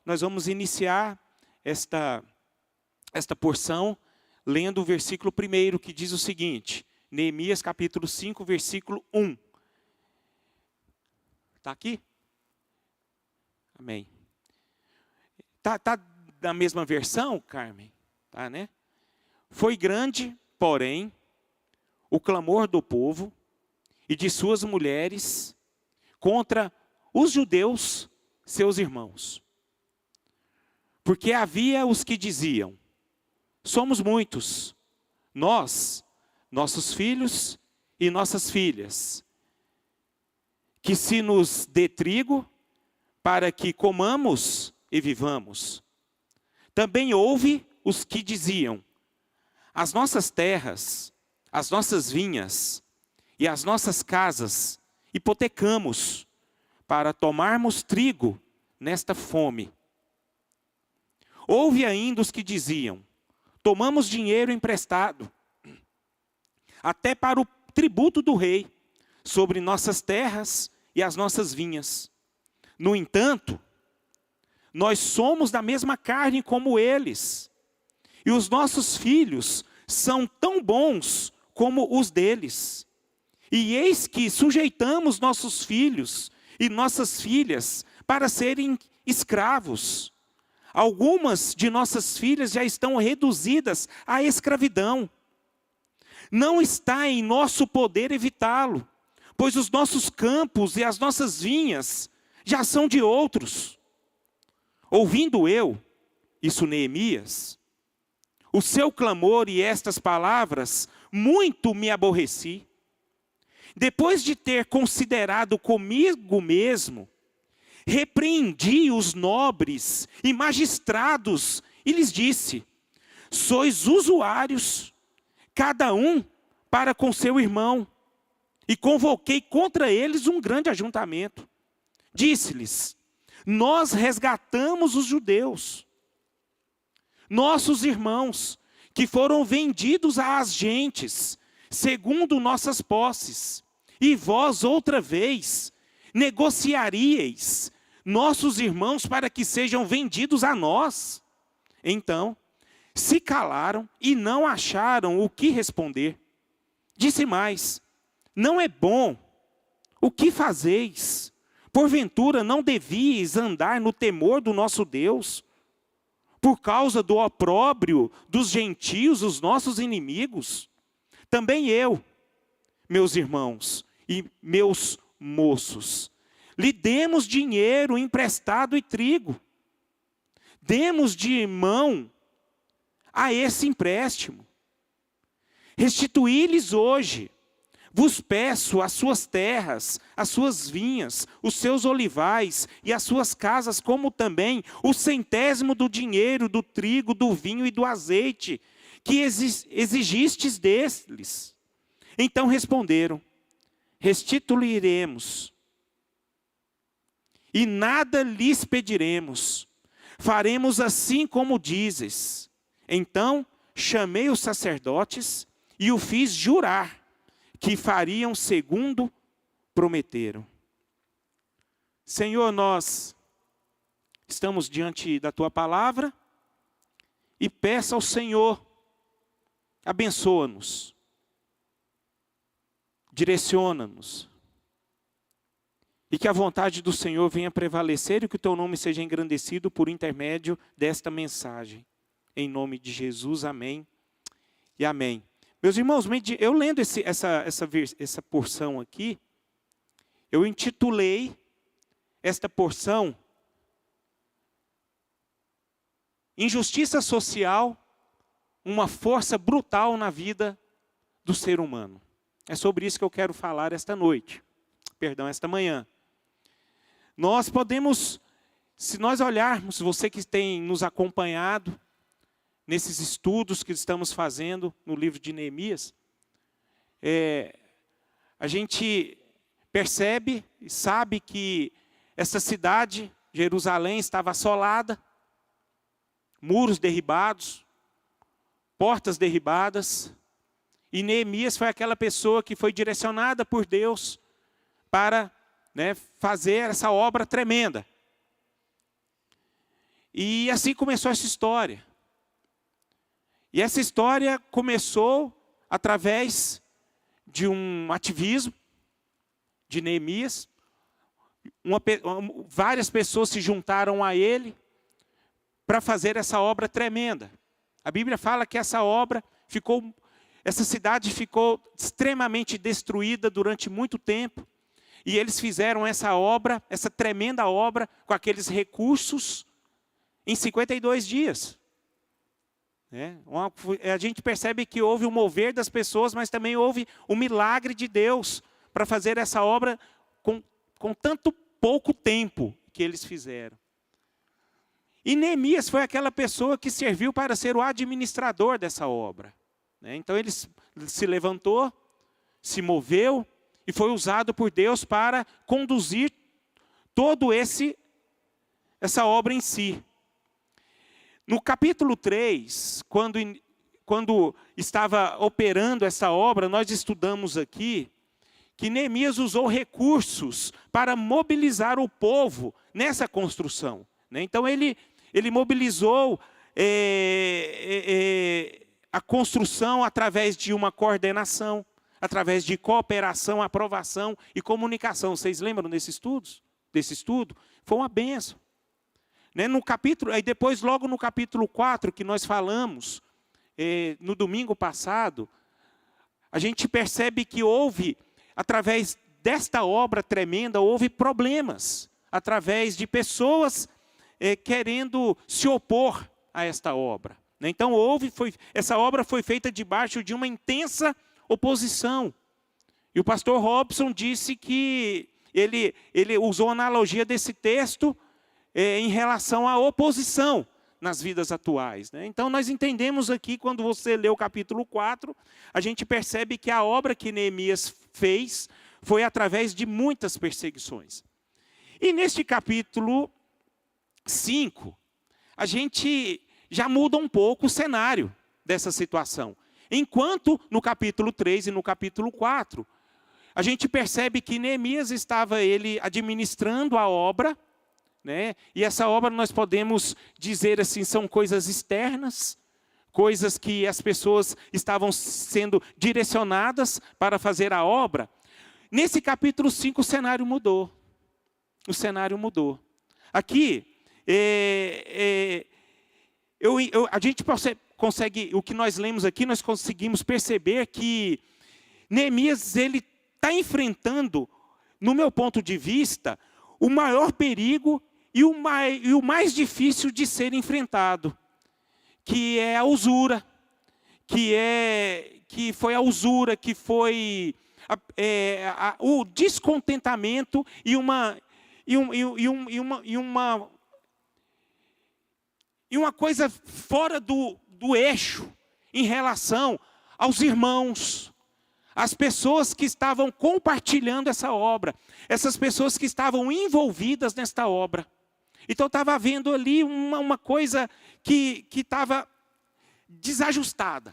nós vamos iniciar esta porção lendo o versículo 1, que diz o seguinte, Neemias capítulo 5, versículo 1. Está aqui? Amém. Tá na mesma versão, Carmen? Tá, né? Foi grande, porém, o clamor do povo e de suas mulheres contra os judeus, seus irmãos. Porque havia os que diziam, somos muitos, nós, nossos filhos e nossas filhas, que se nos dê trigo, para que comamos e vivamos. Também houve os que diziam, as nossas terras, as nossas vinhas e as nossas casas hipotecamos para tomarmos trigo nesta fome. Houve ainda os que diziam, tomamos dinheiro emprestado, até para o tributo do rei, sobre nossas terras e as nossas vinhas. No entanto, nós somos da mesma carne como eles, e os nossos filhos são tão bons como os deles. E eis que sujeitamos nossos filhos e nossas filhas para serem escravos. Algumas de nossas filhas já estão reduzidas à escravidão. Não está em nosso poder evitá-lo, pois os nossos campos e as nossas vinhas já são de outros. Ouvindo eu, isso Neemias, o seu clamor e estas palavras, muito me aborreci. Depois de ter considerado comigo mesmo, repreendi os nobres e magistrados e lhes disse, sois usuários, cada um para com seu irmão. E convoquei contra eles um grande ajuntamento. Disse-lhes, nós resgatamos os judeus, nossos irmãos, que foram vendidos às gentes, segundo nossas posses. E vós outra vez negociaríeis nossos irmãos para que sejam vendidos a nós. Então, se calaram e não acharam o que responder. Disse mais, não é bom, o que fazeis? Porventura não devíeis andar no temor do nosso Deus, por causa do opróbrio dos gentios, os nossos inimigos? Também eu, meus irmãos e meus moços, lhe demos dinheiro emprestado e trigo. Demos de mão a esse empréstimo. Restituí-lhes hoje, vos peço as suas terras, as suas vinhas, os seus olivais e as suas casas, como também o 100º do dinheiro, do trigo, do vinho e do azeite, que exigistes deles. Então responderam, restituiremos, e nada lhes pediremos, faremos assim como dizes. Então chamei os sacerdotes e o fiz jurar, que fariam segundo prometeram. Senhor, nós estamos diante da Tua palavra e peço ao Senhor, abençoa-nos, direciona-nos, e que a vontade do Senhor venha prevalecer e que o Teu nome seja engrandecido por intermédio desta mensagem. Em nome de Jesus, amém e amém. Meus irmãos, eu lendo essa porção aqui, eu intitulei esta porção Injustiça Social, uma força brutal na vida do ser humano. É sobre isso que eu quero falar esta manhã. Nós podemos, se nós olharmos, você que tem nos acompanhado, nesses estudos que estamos fazendo no livro de Neemias, a gente percebe e sabe que essa cidade, Jerusalém, estava assolada, muros derribados, portas derribadas, e Neemias foi aquela pessoa que foi direcionada por Deus para fazer essa obra tremenda. E assim começou essa história. E essa história começou através de um ativismo de Neemias. Várias pessoas se juntaram a ele para fazer essa obra tremenda. A Bíblia fala que essa cidade ficou extremamente destruída durante muito tempo. E eles fizeram essa obra, essa tremenda obra, com aqueles recursos, em 52 dias. A gente percebe que houve o mover das pessoas, mas também houve o milagre de Deus para fazer essa obra com tanto pouco tempo que eles fizeram. E Neemias foi aquela pessoa que serviu para ser o administrador dessa obra. Então ele se levantou, se moveu e foi usado por Deus para conduzir todo essa obra em si. No capítulo 3, quando estava operando essa obra, nós estudamos aqui que Neemias usou recursos para mobilizar o povo nessa construção. Então ele mobilizou a construção através de uma coordenação, através de cooperação, aprovação e comunicação. Vocês lembram desse estudo? Foi uma bênção. Aí depois, logo no capítulo 4, que nós falamos, no domingo passado, a gente percebe que através desta obra tremenda, houve problemas, através de pessoas querendo se opor a esta obra. Então, essa obra foi feita debaixo de uma intensa oposição. E o pastor Robson disse que ele usou a analogia desse texto em relação à oposição nas vidas atuais. Então, nós entendemos aqui, quando você lê o capítulo 4, a gente percebe que a obra que Neemias fez foi através de muitas perseguições. E neste capítulo 5, a gente já muda um pouco o cenário dessa situação. Enquanto no capítulo 3 e no capítulo 4, a gente percebe que Neemias estava administrando a obra, e essa obra nós podemos dizer assim, são coisas externas, coisas que as pessoas estavam sendo direcionadas para fazer a obra. Nesse capítulo 5 o cenário mudou. O cenário mudou. Aqui, a gente consegue, o que nós lemos aqui, nós conseguimos perceber que Neemias está enfrentando, no meu ponto de vista, o maior perigo e o mais difícil de ser enfrentado, que é a usura, que foi a usura, que foi o descontentamento e uma coisa fora do eixo em relação aos irmãos, as pessoas que estavam compartilhando essa obra, essas pessoas que estavam envolvidas nesta obra. Então estava havendo ali uma coisa que estava desajustada,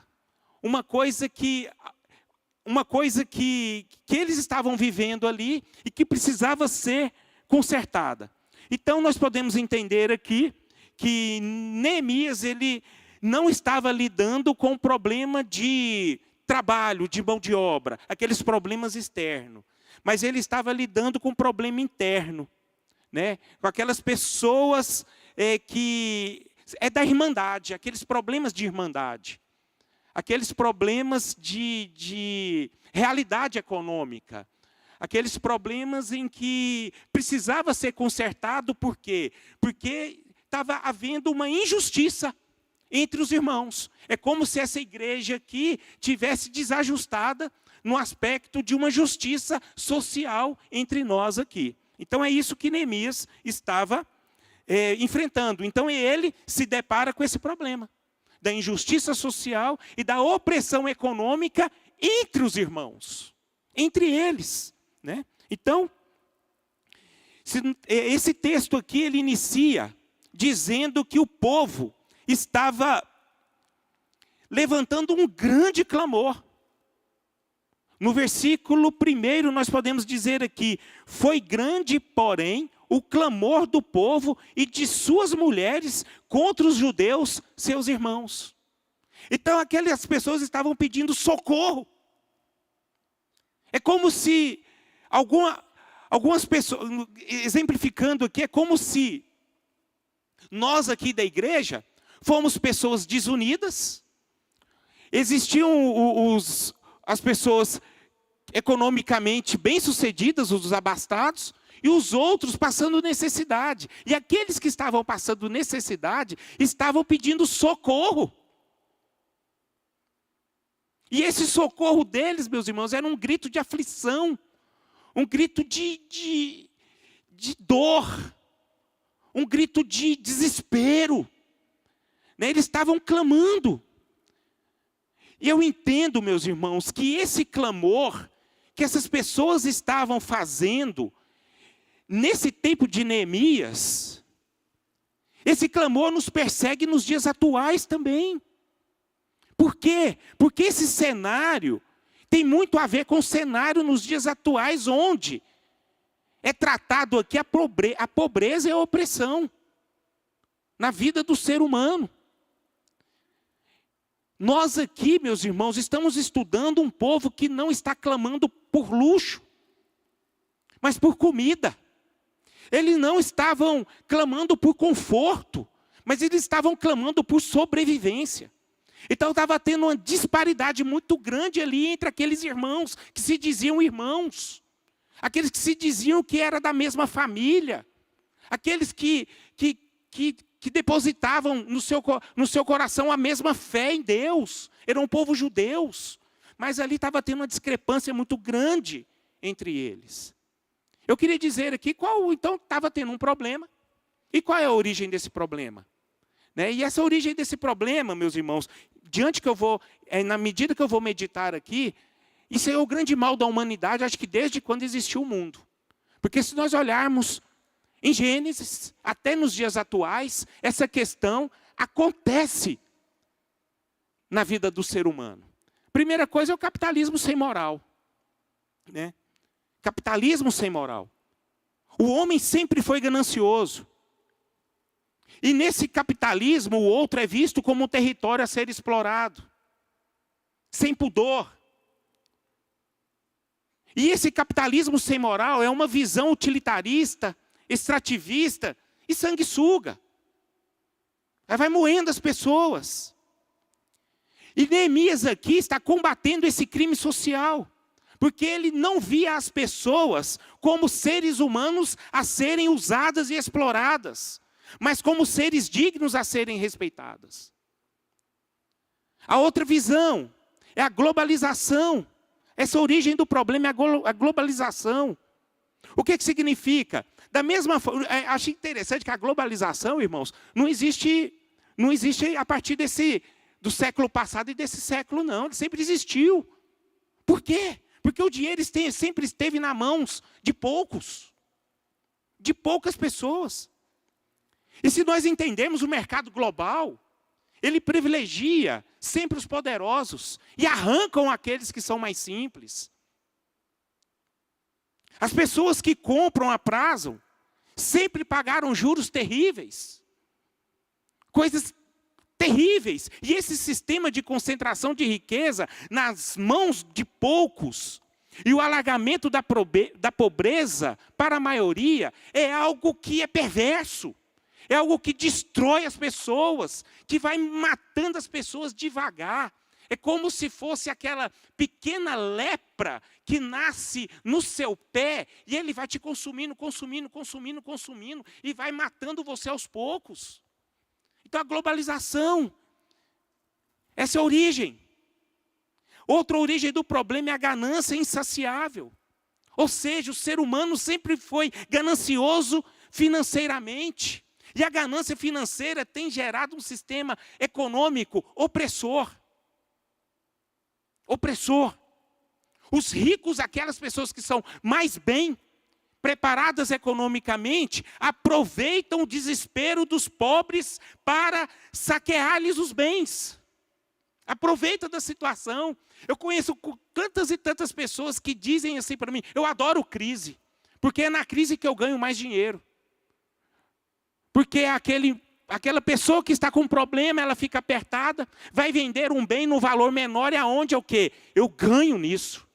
uma coisa que eles estavam vivendo ali e que precisava ser consertada. Então nós podemos entender aqui que Neemias não estava lidando com o problema de trabalho, de mão de obra, aqueles problemas externos, mas ele estava lidando com o problema interno, com aquelas pessoas que da irmandade, aqueles problemas de irmandade, aqueles problemas de realidade econômica, aqueles problemas em que precisava ser consertado. Por quê? Porque estava havendo uma injustiça entre os irmãos. É como se essa igreja aqui tivesse desajustada no aspecto de uma justiça social entre nós aqui. Então é isso que Neemias estava enfrentando. Então ele se depara com esse problema da injustiça social e da opressão econômica entre os irmãos, entre eles. Então, esse texto aqui, ele inicia dizendo que o povo estava levantando um grande clamor. No versículo 1, nós podemos dizer aqui, foi grande, porém, o clamor do povo e de suas mulheres contra os judeus, seus irmãos. Então aquelas pessoas estavam pedindo socorro. É como se algumas pessoas, exemplificando aqui, é como se nós aqui da igreja fomos pessoas desunidas. Existiam as pessoas economicamente bem-sucedidas, os abastados, e os outros passando necessidade. E aqueles que estavam passando necessidade estavam pedindo socorro. E esse socorro deles, meus irmãos, era um grito de aflição, um grito de dor, um grito de desespero. Né? Eles estavam clamando. E eu entendo, meus irmãos, que esse clamor que essas pessoas estavam fazendo nesse tempo de Neemias, esse clamor nos persegue nos dias atuais também. Por quê? Porque esse cenário tem muito a ver com o cenário nos dias atuais, onde é tratado aqui a pobreza e a opressão na vida do ser humano. Nós aqui, meus irmãos, estamos estudando um povo que não está clamando por luxo, mas por comida. Eles não estavam clamando por conforto, mas eles estavam clamando por sobrevivência. Então estava tendo uma disparidade muito grande ali entre aqueles irmãos que se diziam irmãos, aqueles que se diziam que era da mesma família, aqueles que depositavam no seu coração a mesma fé em Deus, eram um povo judeus, mas ali estava tendo uma discrepância muito grande entre eles. Eu queria dizer aqui então estava tendo um problema, e qual é a origem desse problema? Né? E essa origem desse problema, meus irmãos, na medida que eu vou meditar aqui, isso é o grande mal da humanidade, acho que desde quando existiu o mundo. Porque se nós olharmos em Gênesis, até nos dias atuais, essa questão acontece na vida do ser humano. Primeira coisa é o capitalismo sem moral. Né? Capitalismo sem moral. O homem sempre foi ganancioso. E nesse capitalismo, o outro é visto como um território a ser explorado. Sem pudor. E esse capitalismo sem moral é uma visão utilitarista, extrativista e sanguessuga. Vai moendo as pessoas. E Neemias aqui está combatendo esse crime social. Porque ele não via as pessoas como seres humanos a serem usadas e exploradas, mas como seres dignos a serem respeitadas. A outra visão é a globalização. Essa origem do problema é a globalização. O que significa? Da mesma forma, acho interessante que a globalização, irmãos, não existe a partir do século passado e desse século, não. Ele sempre existiu. Por quê? Porque o dinheiro sempre esteve nas mãos de poucas pessoas. E se nós entendermos o mercado global, ele privilegia sempre os poderosos e arrancam aqueles que são mais simples. As pessoas que compram a prazo sempre pagaram juros terríveis. Coisas terríveis. E esse sistema de concentração de riqueza nas mãos de poucos e o alargamento da pobreza para a maioria é algo que é perverso. É algo que destrói as pessoas, que vai matando as pessoas devagar. É como se fosse aquela pequena lepra que nasce no seu pé e ele vai te consumindo, e vai matando você aos poucos. Então a globalização, essa é a origem. Outra origem do problema é a ganância insaciável. Ou seja, o ser humano sempre foi ganancioso financeiramente. E a ganância financeira tem gerado um sistema econômico opressor. Opressor. Os ricos, aquelas pessoas que são mais bem preparadas economicamente, aproveitam o desespero dos pobres para saquear-lhes os bens. Aproveita da situação. Eu conheço tantas e tantas pessoas que dizem assim para mim: eu adoro crise, porque é na crise que eu ganho mais dinheiro. Porque aquela pessoa que está com problema, ela fica apertada, vai vender um bem no valor menor, e aonde é o quê? Eu ganho nisso.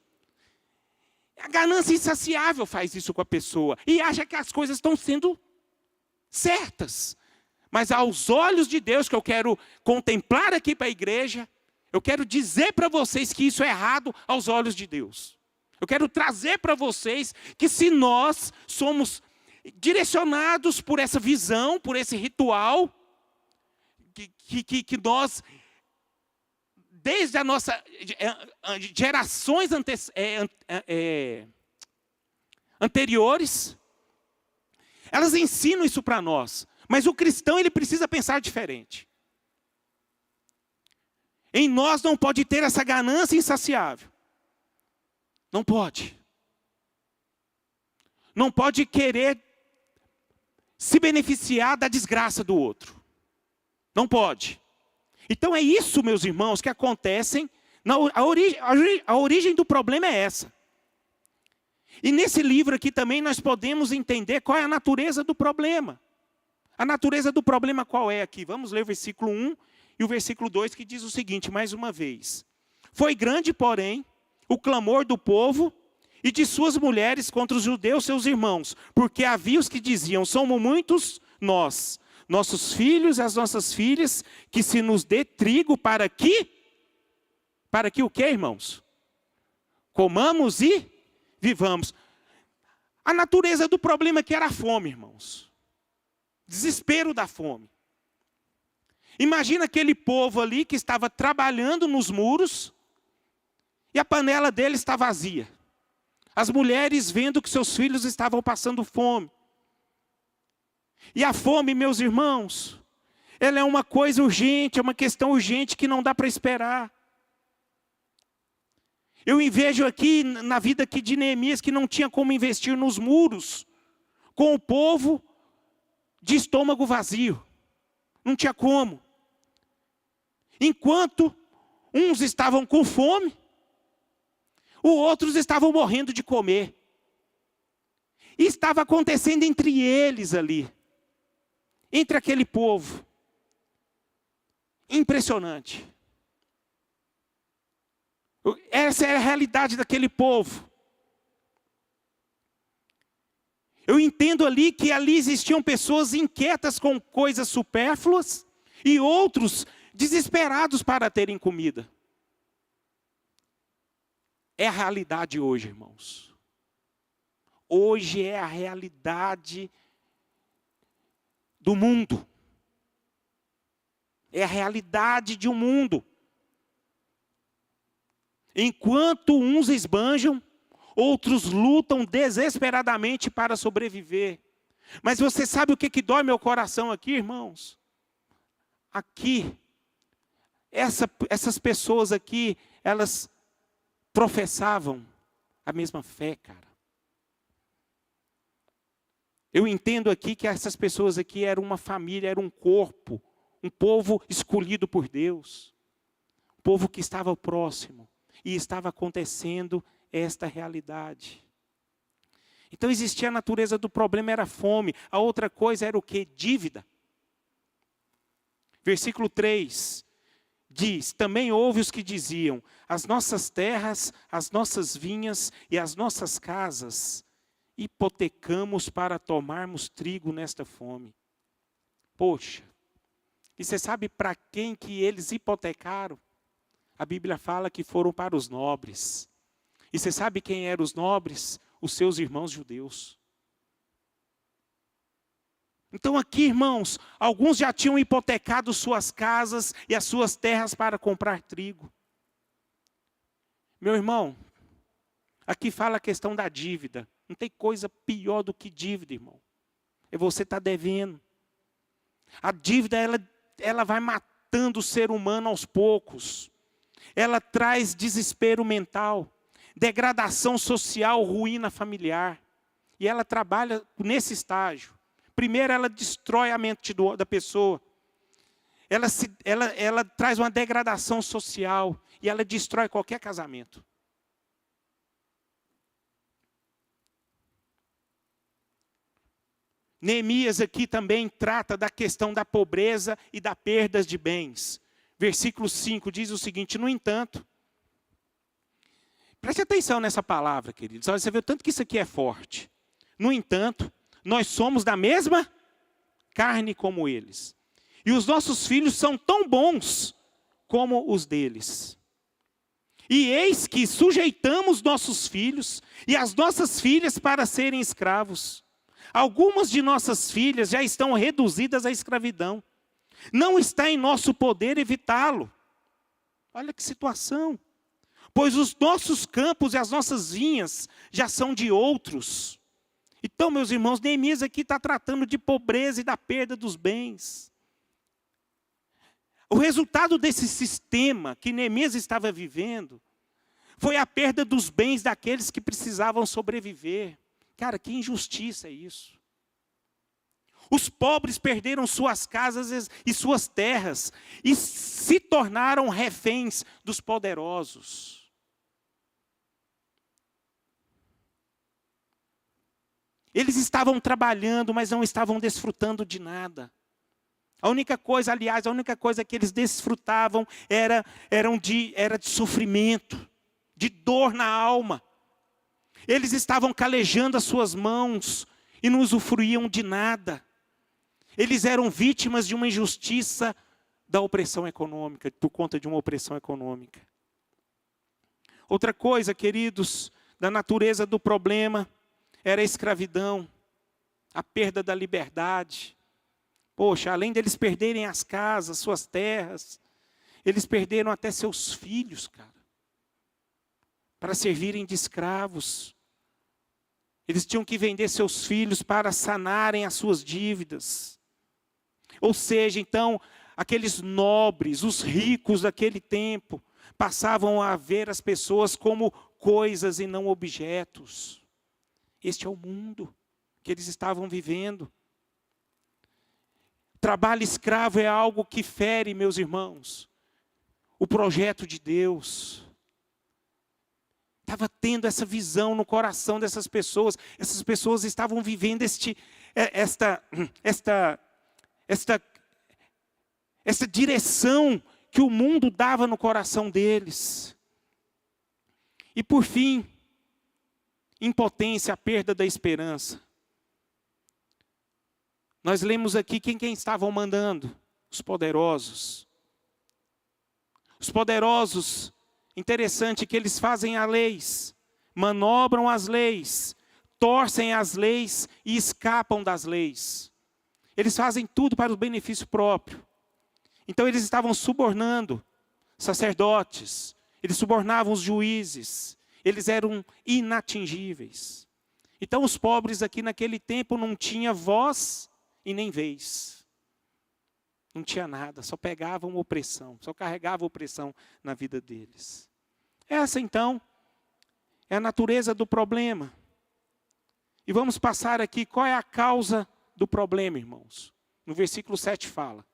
A ganância insaciável faz isso com a pessoa, e acha que as coisas estão sendo certas. Mas aos olhos de Deus, que eu quero contemplar aqui para a igreja, eu quero dizer para vocês que isso é errado aos olhos de Deus. Eu quero trazer para vocês que se nós somos direcionados por essa visão, por esse ritual, que nós, desde a nossa gerações anteriores, elas ensinam isso para nós. Mas o cristão, ele precisa pensar diferente. Em nós não pode ter essa ganância insaciável. Não pode. Não pode querer se beneficiar da desgraça do outro. Não pode. Então é isso, meus irmãos, que acontecem. A origem do problema é essa. E nesse livro aqui também nós podemos entender qual é a natureza do problema. A natureza do problema qual é aqui? Vamos ler o versículo 1 e o versículo 2, que diz o seguinte, mais uma vez. Foi grande, porém, o clamor do povo e de suas mulheres contra os judeus, seus irmãos, porque havia os que diziam, somos muitos nós, nossos filhos e as nossas filhas, que se nos dê trigo para que o quê, irmãos? Comamos e vivamos. A natureza do problema aqui era a fome, irmãos. Desespero da fome. Imagina aquele povo ali que estava trabalhando nos muros e a panela dele está vazia. As mulheres vendo que seus filhos estavam passando fome. E a fome, meus irmãos, ela é uma coisa urgente, é uma questão urgente que não dá para esperar. Eu vejo aqui na vida aqui de Neemias que não tinha como investir nos muros com o povo de estômago vazio. Não tinha como. Enquanto uns estavam com fome, os outros estavam morrendo de comer. E estava acontecendo entre eles ali. Entre aquele povo. Impressionante. Essa é a realidade daquele povo. Eu entendo ali que ali existiam pessoas inquietas com coisas supérfluas e outros desesperados para terem comida. É a realidade hoje, irmãos. Hoje é a realidade do mundo. É a realidade de um mundo. Enquanto uns esbanjam, outros lutam desesperadamente para sobreviver. Mas você sabe o que dói meu coração aqui, irmãos? Aqui, essas pessoas aqui, elas professavam a mesma fé, cara. Eu entendo aqui que essas pessoas aqui eram uma família, era um corpo, um povo escolhido por Deus. Um povo que estava próximo e estava acontecendo esta realidade. Então existia a natureza do problema, era fome. A outra coisa era o quê? Dívida. Versículo 3 diz, também houve os que diziam, as nossas terras, as nossas vinhas e as nossas casas hipotecamos para tomarmos trigo nesta fome. Poxa, e você sabe para quem que eles hipotecaram? A Bíblia fala que foram para os nobres. E você sabe quem eram os nobres? Os seus irmãos judeus. Então aqui, irmãos, alguns já tinham hipotecado suas casas e as suas terras para comprar trigo. Meu irmão, aqui fala a questão da dívida. Não tem coisa pior do que dívida, irmão. É você estar devendo. A dívida, ela vai matando o ser humano aos poucos. Ela traz desespero mental, degradação social, ruína familiar. E ela trabalha nesse estágio. Primeiro, ela destrói a mente da pessoa. Ela traz uma degradação social e ela destrói qualquer casamento. Neemias aqui também trata da questão da pobreza e da perda de bens. Versículo 5 diz o seguinte: no entanto, preste atenção nessa palavra, queridos. Você vê o tanto que isso aqui é forte. No entanto, nós somos da mesma carne como eles. E os nossos filhos são tão bons como os deles. E eis que sujeitamos nossos filhos e as nossas filhas para serem escravos. Algumas de nossas filhas já estão reduzidas à escravidão. Não está em nosso poder evitá-lo. Olha que situação. Pois os nossos campos e as nossas vinhas já são de outros. Então, meus irmãos, Neemias aqui está tratando de pobreza e da perda dos bens. O resultado desse sistema que Neemias estava vivendo foi a perda dos bens daqueles que precisavam sobreviver. Cara, que injustiça é isso. Os pobres perderam suas casas e suas terras e se tornaram reféns dos poderosos. Eles estavam trabalhando, mas não estavam desfrutando de nada. A única coisa que eles desfrutavam era de sofrimento, de dor na alma. Eles estavam calejando as suas mãos e não usufruíam de nada. Eles eram vítimas de uma injustiça da opressão econômica, por conta de uma opressão econômica. Outra coisa, queridos, da natureza do problema era a escravidão, a perda da liberdade. Poxa, além deles perderem as casas, suas terras, eles perderam até seus filhos, cara, para servirem de escravos. Eles tinham que vender seus filhos para sanarem as suas dívidas. Ou seja, então, aqueles nobres, os ricos daquele tempo, passavam a ver as pessoas como coisas e não objetos. Este é o mundo que eles estavam vivendo. Trabalho escravo é algo que fere, meus irmãos, o projeto de Deus. Estava tendo essa visão no coração dessas pessoas. Essas pessoas estavam vivendo esta direção que o mundo dava no coração deles. E por fim, impotência, a perda da esperança. Nós lemos aqui quem estavam mandando? Os poderosos. Os poderosos, interessante que eles fazem as leis, manobram as leis, torcem as leis e escapam das leis. Eles fazem tudo para o benefício próprio. Então eles estavam subornando sacerdotes, eles subornavam os juízes, eles eram inatingíveis. Então os pobres aqui naquele tempo não tinham voz e nem vez. Não tinha nada, só pegavam opressão, só carregavam opressão na vida deles. Essa então é a natureza do problema. E vamos passar aqui qual é a causa do problema, irmãos. No versículo 7 fala.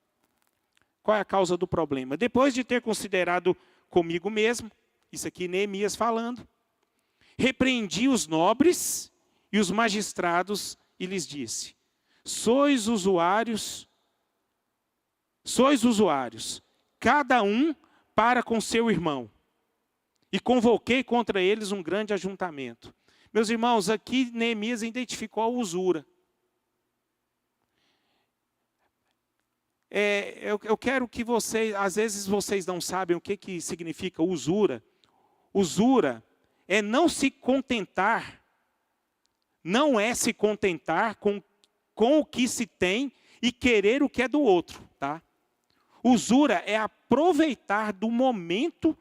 Qual é a causa do problema? Depois de ter considerado comigo mesmo, isso aqui Neemias falando, repreendi os nobres e os magistrados e lhes disse: sois usuários, cada um para com seu irmão. E convoquei contra eles um grande ajuntamento. Meus irmãos, aqui Neemias identificou a usura. Eu quero que vocês, às vezes vocês não sabem o que significa usura. Usura é não se contentar, não é se contentar com o que se tem e querer o que é do outro, tá? Usura é aproveitar do momento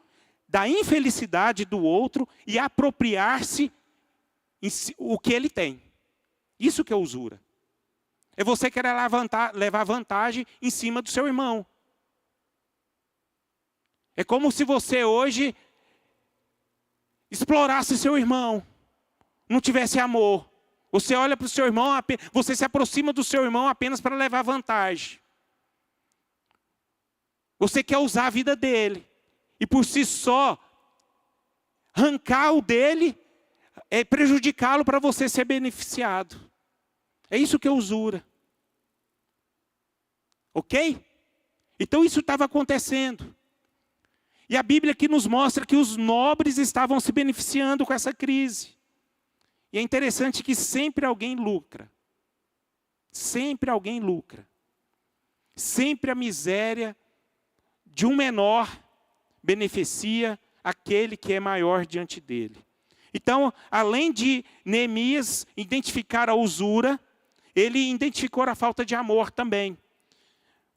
da infelicidade do outro e apropriar-se o que ele tem. Isso que é usura. É você querer levar vantagem em cima do seu irmão. É como se você hoje explorasse seu irmão, não tivesse amor. Você olha para o seu irmão, você se aproxima do seu irmão apenas para levar vantagem. Você quer usar a vida dele. E por si só, arrancar o dele é prejudicá-lo para você ser beneficiado. É isso que é usura. Ok? Então isso estava acontecendo. E a Bíblia aqui nos mostra que os nobres estavam se beneficiando com essa crise. E é interessante que sempre alguém lucra. Sempre alguém lucra. Sempre a miséria de um menor beneficia aquele que é maior diante dele. Então, além de Neemias identificar a usura, ele identificou a falta de amor também.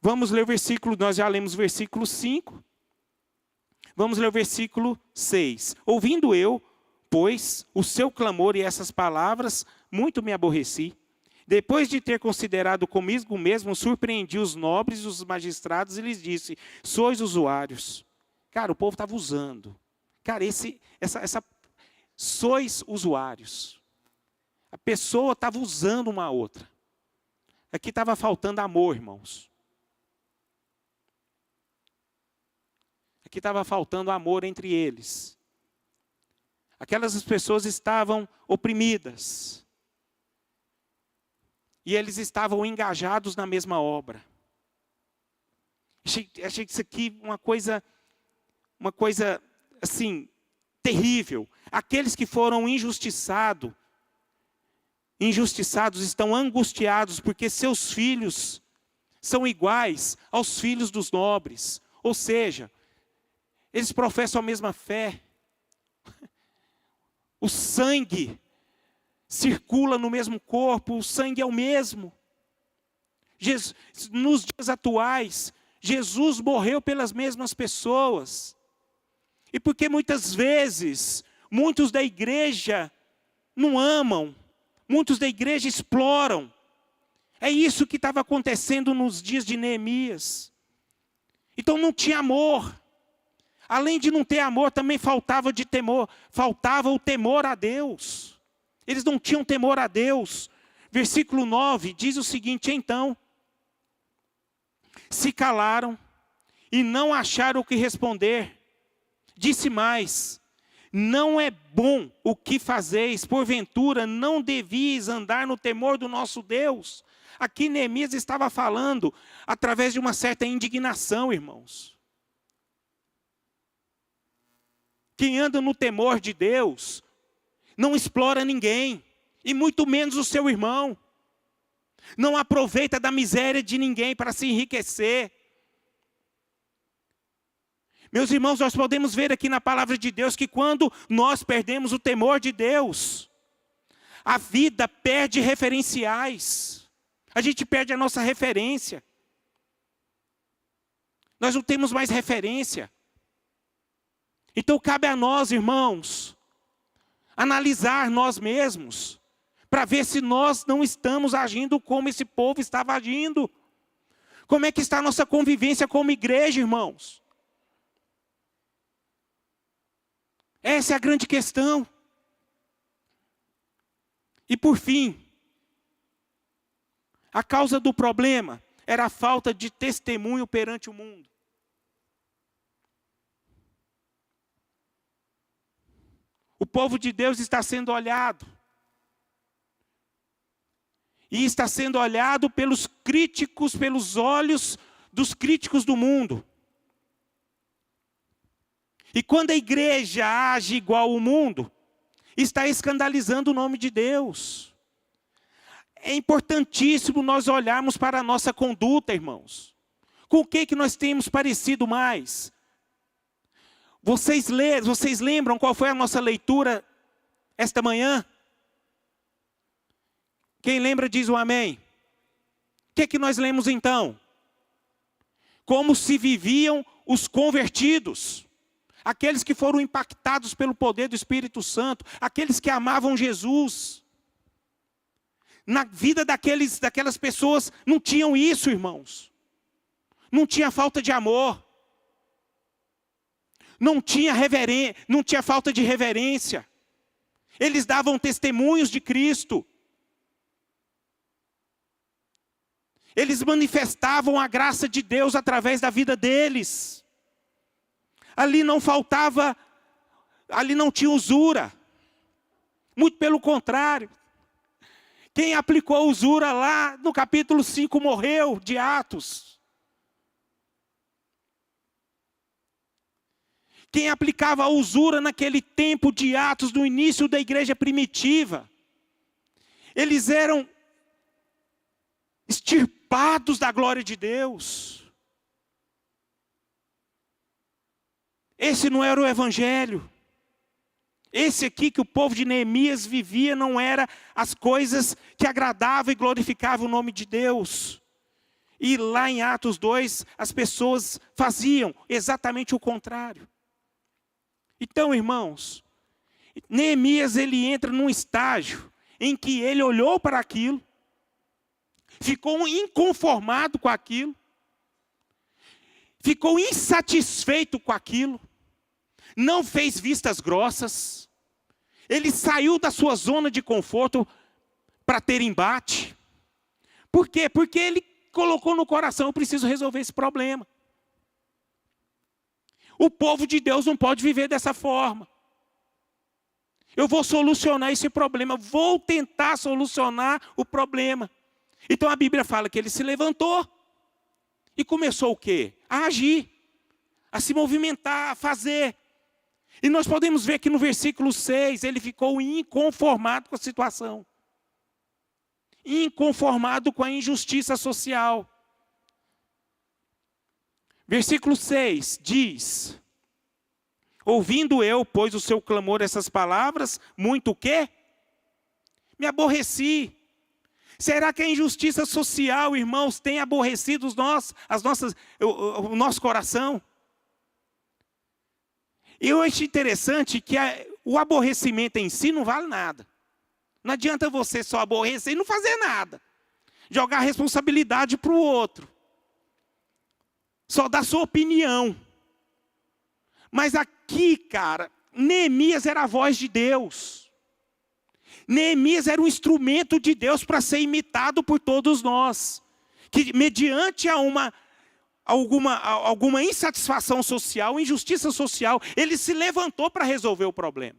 Vamos ler o versículo, nós já lemos o versículo 5. Vamos ler o versículo 6. Ouvindo eu, pois, o seu clamor e essas palavras, muito me aborreci. Depois de ter considerado comigo mesmo, surpreendi os nobres e os magistrados e lhes disse, sois usuários. Cara, o povo estava usando. Cara, sois usuários. A pessoa estava usando uma outra. Aqui estava faltando amor, irmãos. Aqui estava faltando amor entre eles. Aquelas pessoas estavam oprimidas. E eles estavam engajados na mesma obra. Achei isso aqui uma coisa assim, terrível. Aqueles que foram injustiçados estão angustiados porque seus filhos são iguais aos filhos dos nobres. Ou seja, eles professam a mesma fé. O sangue circula no mesmo corpo, o sangue é o mesmo. Nos dias atuais, Jesus morreu pelas mesmas pessoas. E porque muitas vezes, muitos da igreja não amam, muitos da igreja exploram. É isso que estava acontecendo nos dias de Neemias. Então não tinha amor. Além de não ter amor, também faltava o temor a Deus. Eles não tinham temor a Deus. Versículo 9 diz o seguinte, então, se calaram e não acharam o que responder. Disse mais, não é bom o que fazeis, porventura não devíeis andar no temor do nosso Deus. Aqui Neemias estava falando através de uma certa indignação, irmãos. Quem anda no temor de Deus não explora ninguém, e muito menos o seu irmão. Não aproveita da miséria de ninguém para se enriquecer. Meus irmãos, nós podemos ver aqui na palavra de Deus que quando nós perdemos o temor de Deus, a vida perde referenciais. A gente perde a nossa referência. Nós não temos mais referência. Então cabe a nós, irmãos, analisar nós mesmos, para ver se nós não estamos agindo como esse povo estava agindo. Como é que está a nossa convivência como igreja, irmãos? Essa é a grande questão. E por fim, a causa do problema era a falta de testemunho perante o mundo. O povo de Deus está sendo olhado. E está sendo olhado pelos críticos, pelos olhos dos críticos do mundo. E quando a igreja age igual ao mundo, está escandalizando o nome de Deus. É importantíssimo nós olharmos para a nossa conduta, irmãos. Com o que nós temos parecido mais? Vocês lembram qual foi a nossa leitura esta manhã? Quem lembra diz um amém. O que nós lemos então? Como se viviam os convertidos. Aqueles que foram impactados pelo poder do Espírito Santo. Aqueles que amavam Jesus. Na vida daquelas pessoas não tinham isso, irmãos. Não tinha falta de amor. Não tinha falta de reverência. Eles davam testemunhos de Cristo. Eles manifestavam a graça de Deus através da vida deles. Ali não tinha usura. Muito pelo contrário. Quem aplicou a usura lá no capítulo 5 morreu, de Atos. Quem aplicava a usura naquele tempo de Atos, no início da igreja primitiva, eles eram extirpados da glória de Deus. Esse não era o evangelho. Esse aqui que o povo de Neemias vivia não era as coisas que agradavam e glorificavam o nome de Deus. E lá em Atos 2, as pessoas faziam exatamente o contrário. Então, irmãos, Neemias ele entra num estágio em que ele olhou para aquilo, ficou inconformado com aquilo, ficou insatisfeito com aquilo, não fez vistas grossas, ele saiu da sua zona de conforto para ter embate. Por quê? Porque ele colocou no coração: eu preciso resolver esse problema. O povo de Deus não pode viver dessa forma. Eu vou solucionar esse problema, vou tentar solucionar o problema. Então a Bíblia fala que ele se levantou e começou o quê? A agir, a se movimentar, a fazer. E nós podemos ver que no versículo 6, ele ficou inconformado com a situação. Inconformado com a injustiça social. Versículo 6 diz: ouvindo eu, pois, o seu clamor, essas palavras, muito o quê? Me aborreci. Será que a injustiça social, irmãos, tem aborrecido o nosso coração? Eu acho interessante que o aborrecimento em si não vale nada. Não adianta você só aborrecer e não fazer nada. Jogar a responsabilidade para o outro. Só dar sua opinião. Mas aqui, cara, Neemias era a voz de Deus. Neemias era um instrumento de Deus para ser imitado por todos nós. Que mediante alguma insatisfação social, injustiça social, ele se levantou para resolver o problema.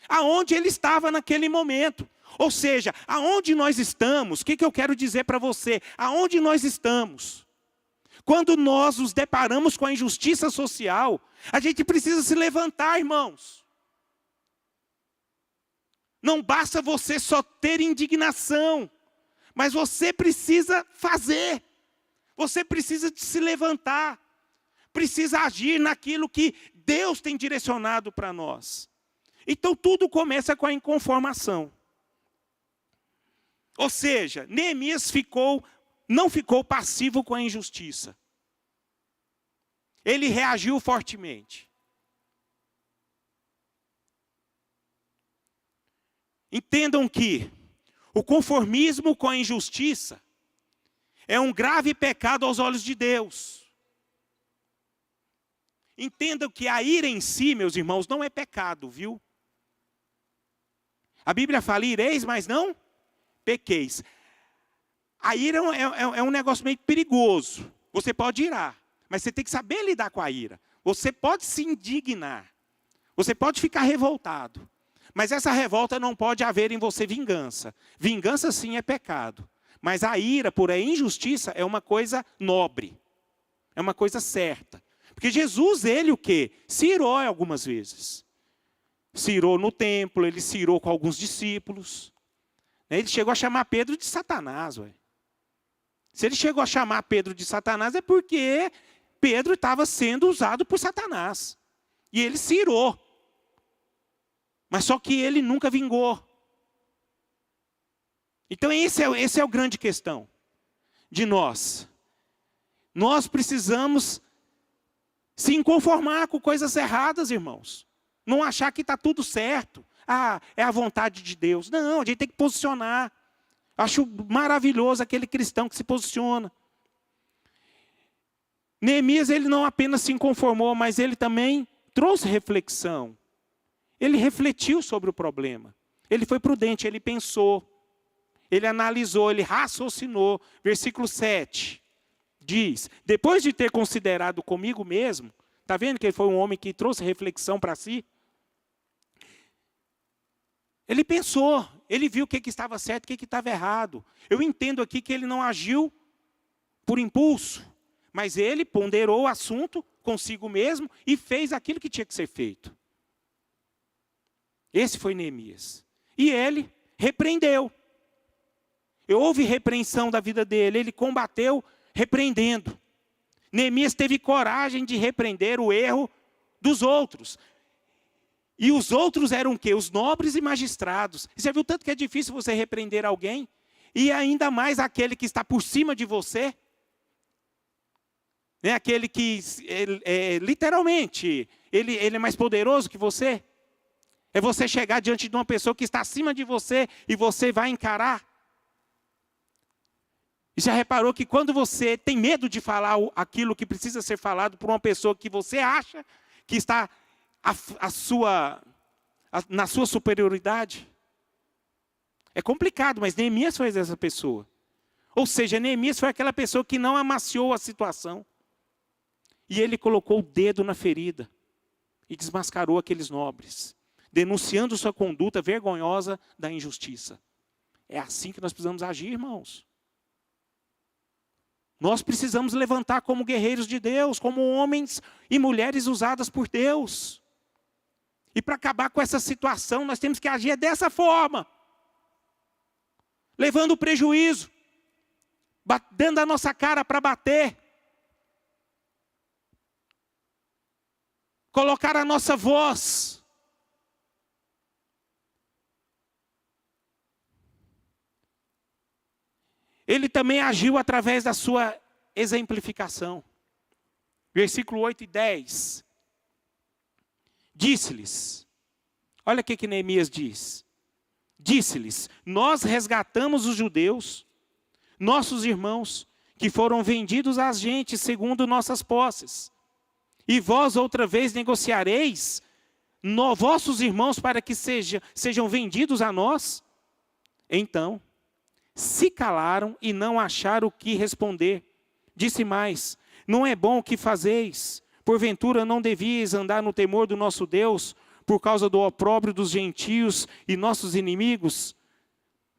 Aonde ele estava naquele momento. Ou seja, aonde nós estamos, o que eu quero dizer para você? Aonde nós estamos? Quando nós nos deparamos com a injustiça social, a gente precisa se levantar, irmãos. Não basta você só ter indignação, mas você precisa fazer. Você precisa se levantar. Precisa agir naquilo que Deus tem direcionado para nós. Então tudo começa com a inconformação. Ou seja, Neemias não ficou passivo com a injustiça. Ele reagiu fortemente. Entendam que o conformismo com a injustiça é um grave pecado aos olhos de Deus. Entendam que a ira em si, meus irmãos, não é pecado, viu? A Bíblia fala: ireis, mas não pequeis. A ira é um negócio meio perigoso. Você pode irar, mas você tem que saber lidar com a ira. Você pode se indignar. Você pode ficar revoltado. Mas essa revolta não pode haver em você vingança. Vingança sim é pecado. Mas a ira por injustiça é uma coisa nobre. É uma coisa certa. Porque Jesus, ele o quê? Se irou algumas vezes. Se irou no templo, ele se irou com alguns discípulos. Ele chegou a chamar Pedro de Satanás. Ué. Se ele chegou a chamar Pedro de Satanás é porque Pedro estava sendo usado por Satanás. E ele se irou. Mas só que ele nunca vingou. Então esse é o grande questão de nós. Nós precisamos se inconformar com coisas erradas, irmãos. Não achar que está tudo certo. Ah, é a vontade de Deus. Não, a gente tem que posicionar. Acho maravilhoso aquele cristão que se posiciona. Neemias, ele não apenas se inconformou, mas ele também trouxe reflexão. Ele refletiu sobre o problema. Ele foi prudente, ele pensou. Ele analisou, ele raciocinou. Versículo 7 diz: depois de ter considerado comigo mesmo, está vendo que ele foi um homem que trouxe reflexão para si? Ele pensou, ele viu o que estava certo e o que estava errado. Eu entendo aqui que ele não agiu por impulso, mas ele ponderou o assunto consigo mesmo e fez aquilo que tinha que ser feito. Esse foi Neemias. E ele repreendeu. Houve repreensão da vida dele, ele combateu repreendendo. Neemias teve coragem de repreender o erro dos outros. E os outros eram o quê? Os nobres e magistrados. E você viu tanto que é difícil você repreender alguém? E ainda mais aquele que está por cima de você. Né? Aquele que, literalmente, ele é mais poderoso que você. É você chegar diante de uma pessoa que está acima de você e você vai encarar. E já reparou que quando você tem medo de falar aquilo que precisa ser falado por uma pessoa que você acha que está na sua superioridade? É complicado, mas Neemias foi essa pessoa. Ou seja, Neemias foi aquela pessoa que não amaciou a situação. E ele colocou o dedo na ferida e desmascarou aqueles nobres, denunciando sua conduta vergonhosa da injustiça. É assim que nós precisamos agir, irmãos. Nós precisamos levantar como guerreiros de Deus, como homens e mulheres usadas por Deus. E para acabar com essa situação, nós temos que agir dessa forma. Levando o prejuízo, dando a nossa cara para bater. Colocar a nossa voz. Ele também agiu através da sua exemplificação. Versículo 8 e 10. Disse-lhes, olha o que Neemias diz. Disse-lhes, nós resgatamos os judeus, nossos irmãos, que foram vendidos às gentes segundo nossas posses. E vós outra vez negociareis vossos irmãos para que sejam vendidos a nós? Então, se calaram e não acharam o que responder. Disse mais, não é bom o que fazeis. Porventura não devíeis andar no temor do nosso Deus, por causa do opróbrio dos gentios e nossos inimigos?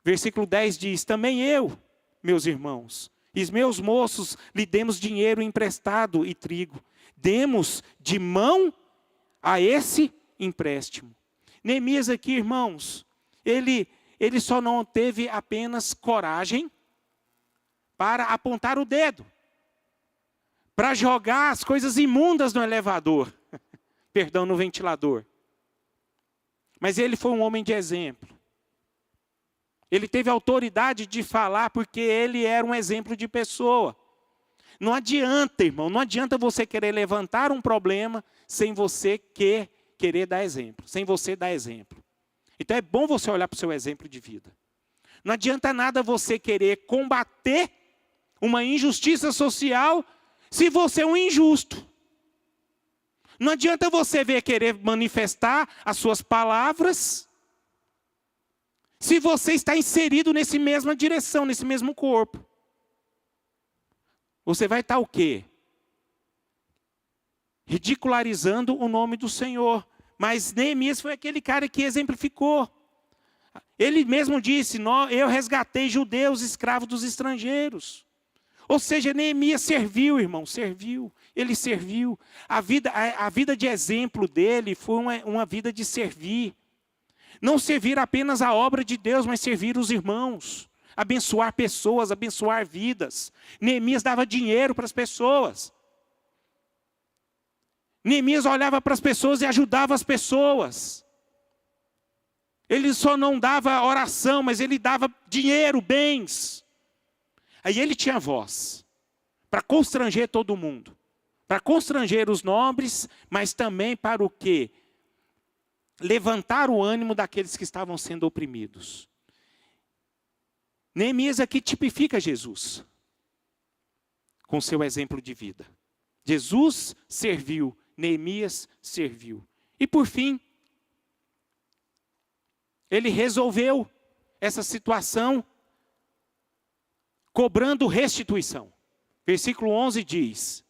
Versículo 10 diz, também eu, meus irmãos, e os meus moços, lhe demos dinheiro emprestado e trigo. Demos de mão a esse empréstimo. Neemias aqui, irmãos, ele só não teve apenas coragem para apontar o dedo, para jogar as coisas imundas no elevador, perdão, no ventilador. Mas ele foi um homem de exemplo. Ele teve autoridade de falar porque ele era um exemplo de pessoa. Não adianta, irmão, não adianta você querer levantar um problema sem você querer dar exemplo, sem você dar exemplo. Então é bom você olhar para o seu exemplo de vida. Não adianta nada você querer combater uma injustiça social se você é um injusto. Não adianta você querer manifestar as suas palavras se você está inserido nessa mesma direção, nesse mesmo corpo. Você vai estar o quê? Ridicularizando o nome do Senhor. Mas Neemias foi aquele cara que exemplificou. Ele mesmo disse, eu resgatei judeus escravos dos estrangeiros. Ou seja, Neemias serviu, irmão, serviu. Ele serviu. A vida de exemplo dele foi uma vida de servir. Não servir apenas a obra de Deus, mas servir os irmãos. Abençoar pessoas, abençoar vidas. Neemias dava dinheiro para as pessoas. Neemias olhava para as pessoas e ajudava as pessoas. Ele só não dava oração, mas ele dava dinheiro, bens. Aí ele tinha voz para constranger todo mundo. Para constranger os nobres, mas também para o quê? Levantar o ânimo daqueles que estavam sendo oprimidos. Neemias aqui tipifica Jesus, com seu exemplo de vida. Jesus serviu, Neemias serviu. E por fim, ele resolveu essa situação cobrando restituição. Versículo 11 diz,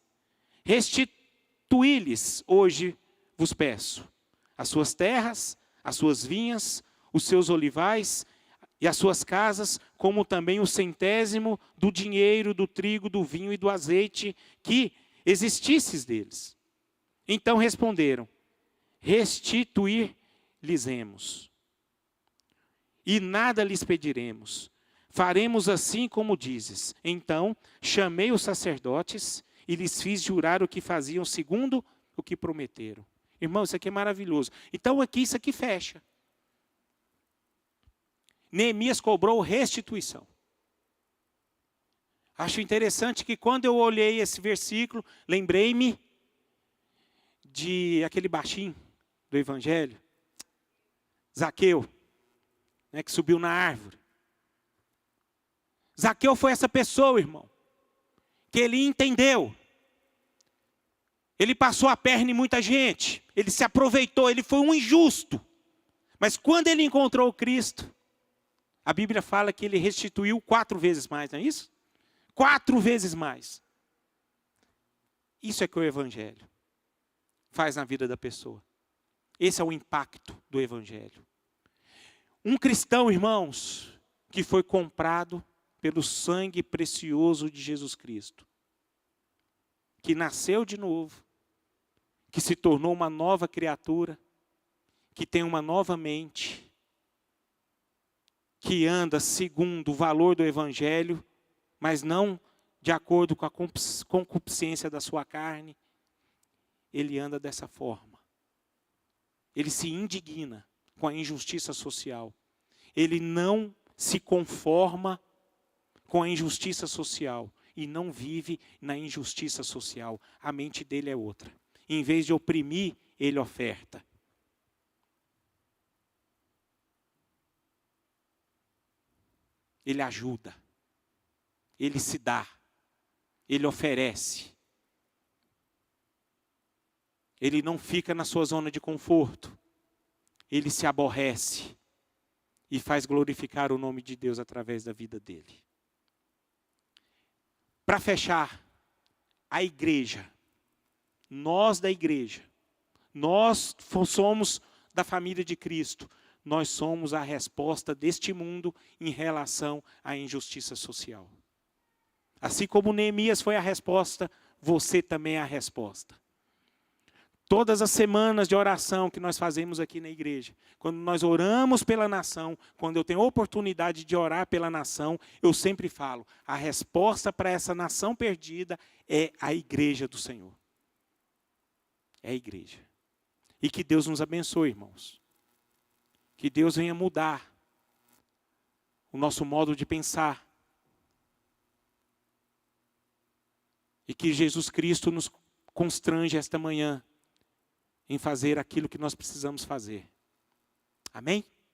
restituí-lhes hoje vos peço, as suas terras, as suas vinhas, os seus olivais, e as suas casas, como também o centésimo do dinheiro, do trigo, do vinho e do azeite que existisses deles. Então responderam: restituir-lhes-emos, e nada lhes pediremos. Faremos assim como dizes. Então chamei os sacerdotes e lhes fiz jurar o que faziam segundo o que prometeram. Irmão, isso aqui é maravilhoso. Então aqui, isso aqui fecha. Neemias cobrou restituição. Acho interessante que quando eu olhei esse versículo, lembrei-me de aquele baixinho do Evangelho, Zaqueu, né, que subiu na árvore. Zaqueu foi essa pessoa, irmão, que ele entendeu. Ele passou a perna em muita gente, ele se aproveitou, ele foi um injusto. Mas quando ele encontrou Cristo, a Bíblia fala que ele restituiu 4 vezes mais, não é isso? 4 vezes mais. Isso é que o Evangelho faz na vida da pessoa. Esse é o impacto do Evangelho. Um cristão, irmãos, que foi comprado pelo sangue precioso de Jesus Cristo, que nasceu de novo, que se tornou uma nova criatura, que tem uma nova mente, que anda segundo o valor do Evangelho, mas não de acordo com a concupiscência da sua carne. Ele anda dessa forma. Ele se indigna com a injustiça social. Ele não se conforma com a injustiça social e não vive na injustiça social. A mente dele é outra. Em vez de oprimir, ele oferta. Ele ajuda. Ele se dá. Ele oferece. Ele não fica na sua zona de conforto. Ele se aborrece e faz glorificar o nome de Deus através da vida dele. Para fechar, a igreja, nós da igreja, nós somos da família de Cristo, nós somos a resposta deste mundo em relação à injustiça social. Assim como Neemias foi a resposta, você também é a resposta. Todas as semanas de oração que nós fazemos aqui na igreja, quando nós oramos pela nação, quando eu tenho oportunidade de orar pela nação, eu sempre falo, a resposta para essa nação perdida é a igreja do Senhor. É a igreja. E que Deus nos abençoe, irmãos. Que Deus venha mudar o nosso modo de pensar. E que Jesus Cristo nos constrange esta manhã em fazer aquilo que nós precisamos fazer. Amém?